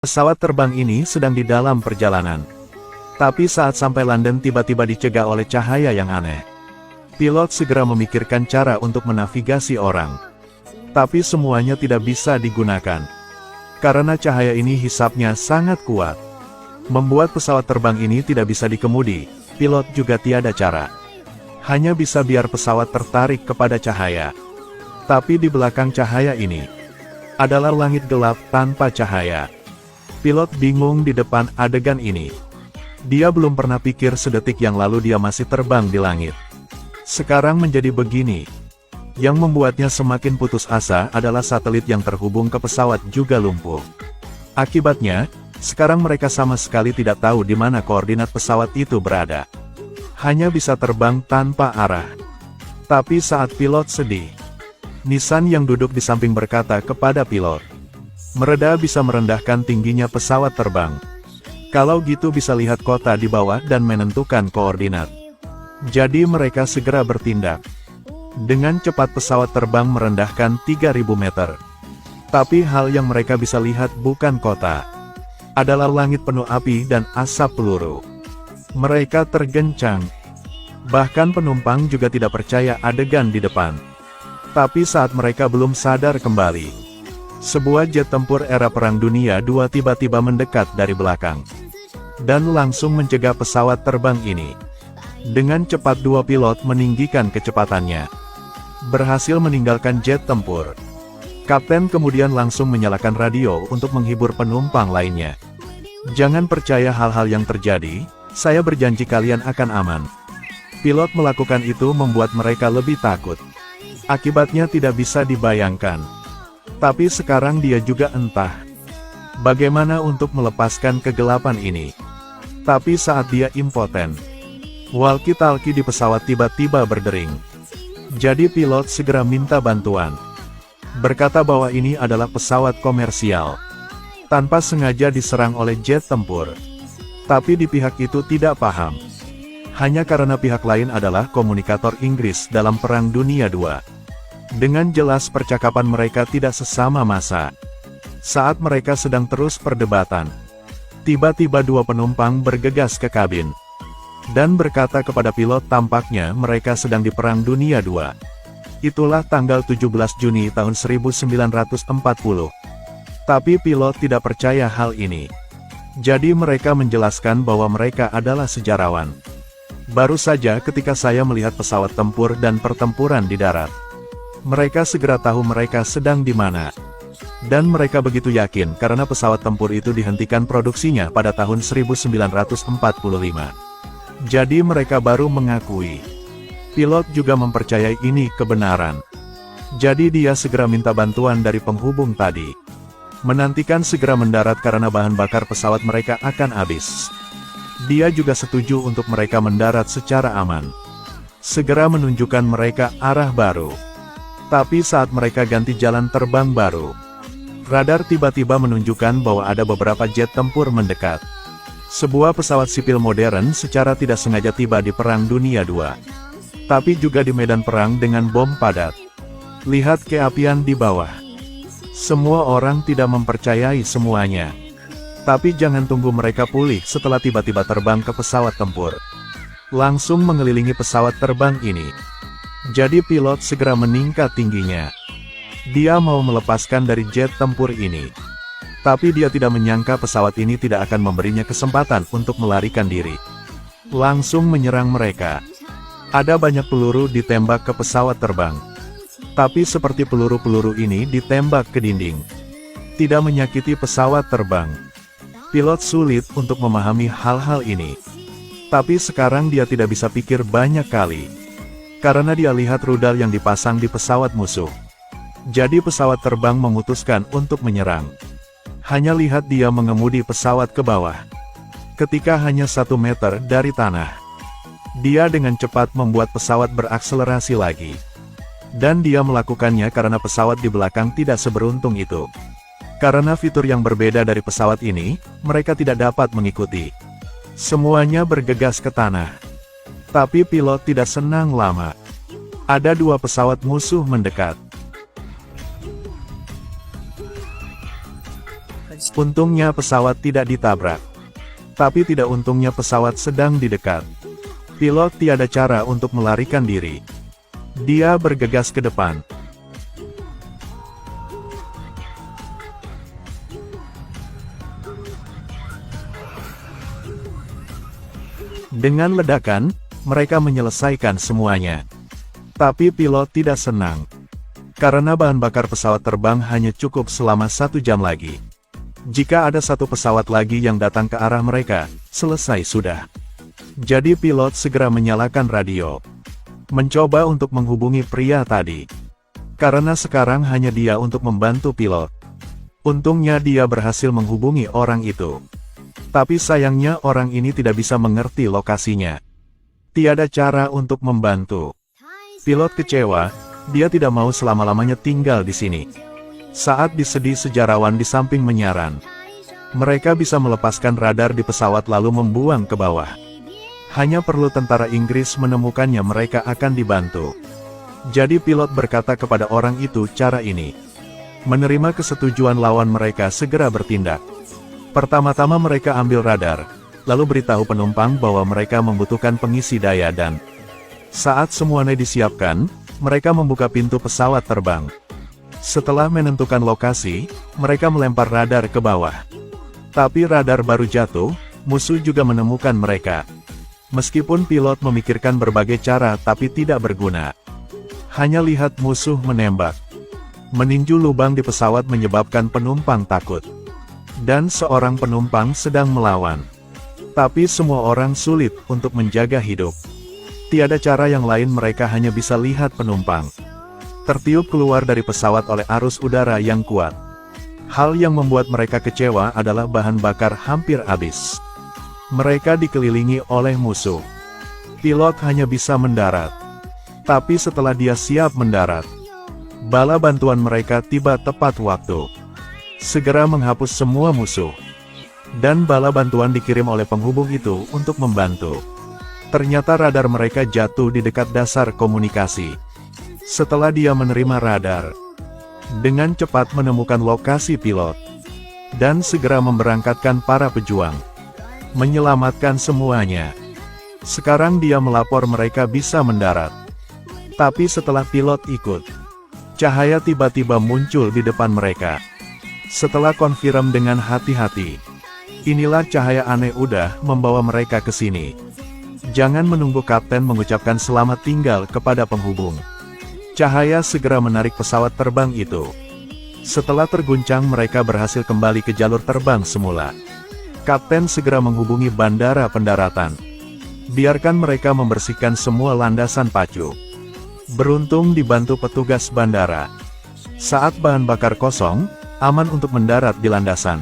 Pesawat terbang ini sedang di dalam perjalanan. Tapi saat sampai London tiba-tiba dicegah oleh cahaya yang aneh. Pilot segera memikirkan cara untuk menavigasi orang. Tapi semuanya tidak bisa digunakan. Karena cahaya ini hisapnya sangat kuat. Membuat pesawat terbang ini tidak bisa dikemudi, pilot juga tiada cara. Hanya bisa biar pesawat tertarik kepada cahaya. Tapi di belakang cahaya ini, adalah langit gelap tanpa cahaya. Pilot bingung di depan adegan ini. Dia belum pernah pikir sedetik yang lalu dia masih terbang di langit. Sekarang menjadi begini. Yang membuatnya semakin putus asa adalah satelit yang terhubung ke pesawat juga lumpuh. Akibatnya, sekarang mereka sama sekali tidak tahu di mana koordinat pesawat itu berada. Hanya bisa terbang tanpa arah. Tapi saat pilot sedih, Nissan yang duduk di samping berkata kepada pilot, "Mereda bisa merendahkan tingginya pesawat terbang. Kalau gitu bisa lihat kota di bawah dan menentukan koordinat." Jadi mereka segera bertindak. Dengan cepat pesawat terbang merendahkan 3.000 meter. Tapi hal yang mereka bisa lihat bukan kota. Adalah langit penuh api dan asap peluru. Mereka tergencang. Bahkan penumpang juga tidak percaya adegan di depan. Tapi saat mereka belum sadar kembali, sebuah jet tempur era Perang Dunia II tiba-tiba mendekat dari belakang. Dan langsung mencegah pesawat terbang ini. Dengan cepat dua pilot meninggikan kecepatannya. Berhasil meninggalkan jet tempur. Kapten kemudian langsung menyalakan radio untuk menghibur penumpang lainnya. "Jangan percaya hal-hal yang terjadi, saya berjanji kalian akan aman." Pilot melakukan itu membuat mereka lebih takut. Akibatnya tidak bisa dibayangkan. Tapi sekarang dia juga entah bagaimana untuk melepaskan kegelapan ini. Tapi saat dia impoten, walkie-talkie di pesawat tiba-tiba berdering. Jadi pilot segera minta bantuan. Berkata bahwa ini adalah pesawat komersial. Tanpa sengaja diserang oleh jet tempur. Tapi di pihak itu tidak paham. Hanya karena pihak lain adalah komunikator Inggris dalam Perang Dunia II. Dengan jelas percakapan mereka tidak sesama masa. Saat mereka sedang terus perdebatan, tiba-tiba dua penumpang bergegas ke kabin. Dan berkata kepada pilot tampaknya mereka sedang di Perang Dunia II. Itulah tanggal 17 Juni tahun 1940. Tapi pilot tidak percaya hal ini. Jadi mereka menjelaskan bahwa mereka adalah sejarawan. "Baru saja ketika saya melihat pesawat tempur dan pertempuran di darat. Mereka segera tahu mereka sedang di mana. Dan mereka begitu yakin karena pesawat tempur itu dihentikan produksinya pada tahun 1945. Jadi mereka baru mengakui." Pilot juga mempercayai ini kebenaran. Jadi dia segera minta bantuan dari penghubung tadi. Menantikan segera mendarat karena bahan bakar pesawat mereka akan habis. Dia juga setuju untuk mereka mendarat secara aman. Segera menunjukkan mereka arah baru. Tapi saat mereka ganti jalan terbang baru, radar tiba-tiba menunjukkan bahwa ada beberapa jet tempur mendekat. Sebuah pesawat sipil modern secara tidak sengaja tiba di Perang Dunia II. Tapi juga di medan perang dengan bom padat. Lihat keapian di bawah. Semua orang tidak mempercayai semuanya. Tapi jangan tunggu mereka pulih setelah tiba-tiba terbang ke pesawat tempur. Langsung mengelilingi pesawat terbang ini. Jadi pilot segera meningkat tingginya. Dia mau melepaskan dari jet tempur ini. Tapi dia tidak menyangka pesawat ini tidak akan memberinya kesempatan untuk melarikan diri. Langsung menyerang mereka. Ada banyak peluru ditembak ke pesawat terbang. Tapi seperti peluru-peluru ini ditembak ke dinding. Tidak menyakiti pesawat terbang. Pilot sulit untuk memahami hal-hal ini. Tapi sekarang dia tidak bisa pikir banyak kali. Karena dia lihat rudal yang dipasang di pesawat musuh. Jadi pesawat terbang memutuskan untuk menyerang. Hanya lihat dia mengemudi pesawat ke bawah. Ketika hanya 1 meter dari tanah, dia dengan cepat membuat pesawat berakselerasi lagi. Dan dia melakukannya karena pesawat di belakang tidak seberuntung itu. Karena fitur yang berbeda dari pesawat ini, mereka tidak dapat mengikuti. Semuanya bergegas ke tanah. Tapi pilot tidak senang lama. Ada 2 pesawat musuh mendekat. Untungnya pesawat tidak ditabrak. Tapi tidak untungnya pesawat sedang di dekat. Pilot tiada cara untuk melarikan diri. Dia bergegas ke depan. Dengan ledakan, mereka menyelesaikan semuanya. Tapi pilot tidak senang. Karena bahan bakar pesawat terbang hanya cukup selama 1 jam lagi. Jika ada satu pesawat lagi yang datang ke arah mereka, selesai sudah. Jadi pilot segera menyalakan radio. Mencoba untuk menghubungi pria tadi. Karena sekarang hanya dia untuk membantu pilot. Untungnya dia berhasil menghubungi orang itu. Tapi sayangnya orang ini tidak bisa mengerti lokasinya. Tiada cara untuk membantu. Pilot kecewa, dia tidak mau selama-lamanya tinggal di sini. Saat disedih sejarawan di samping menyaran. Mereka bisa melepaskan radar di pesawat lalu membuang ke bawah. Hanya perlu tentara Inggris menemukannya mereka akan dibantu. Jadi pilot berkata kepada orang itu cara ini. Menerima kesetujuan lawan mereka segera bertindak. Pertama-tama mereka ambil radar, lalu beritahu penumpang bahwa mereka membutuhkan pengisi daya dan saat semuanya disiapkan, mereka membuka pintu pesawat terbang. Setelah menentukan lokasi, mereka melempar radar ke bawah. Tapi radar baru jatuh, musuh juga menemukan mereka. Meskipun pilot memikirkan berbagai cara tapi tidak berguna. Hanya lihat musuh menembak. Meninju lubang di pesawat menyebabkan penumpang takut. Dan seorang penumpang sedang melawan. Tapi semua orang sulit untuk menjaga hidup. Tiada cara yang lain, mereka hanya bisa lihat penumpang tertiup keluar dari pesawat oleh arus udara yang kuat. Hal yang membuat mereka kecewa adalah bahan bakar hampir habis. Mereka dikelilingi oleh musuh. Pilot hanya bisa mendarat. Tapi setelah dia siap mendarat, bala bantuan mereka tiba tepat waktu. Segera menghapus semua musuh. Dan bala bantuan dikirim oleh penghubung itu untuk membantu. Ternyata radar mereka jatuh di dekat dasar komunikasi. Setelah dia menerima radar, dengan cepat menemukan lokasi pilot, dan segera memberangkatkan para pejuang, menyelamatkan semuanya. Sekarang dia melapor mereka bisa mendarat. Tapi setelah pilot ikut, cahaya tiba-tiba muncul di depan mereka. Setelah konfirm dengan hati-hati, inilah cahaya aneh udah membawa mereka ke sini. Jangan menunggu kapten mengucapkan selamat tinggal kepada penghubung. Cahaya segera menarik pesawat terbang itu. Setelah terguncang mereka berhasil kembali ke jalur terbang semula. Kapten segera menghubungi bandara pendaratan. Biarkan mereka membersihkan semua landasan pacu. Beruntung dibantu petugas bandara. Saat bahan bakar kosong, aman untuk mendarat di landasan.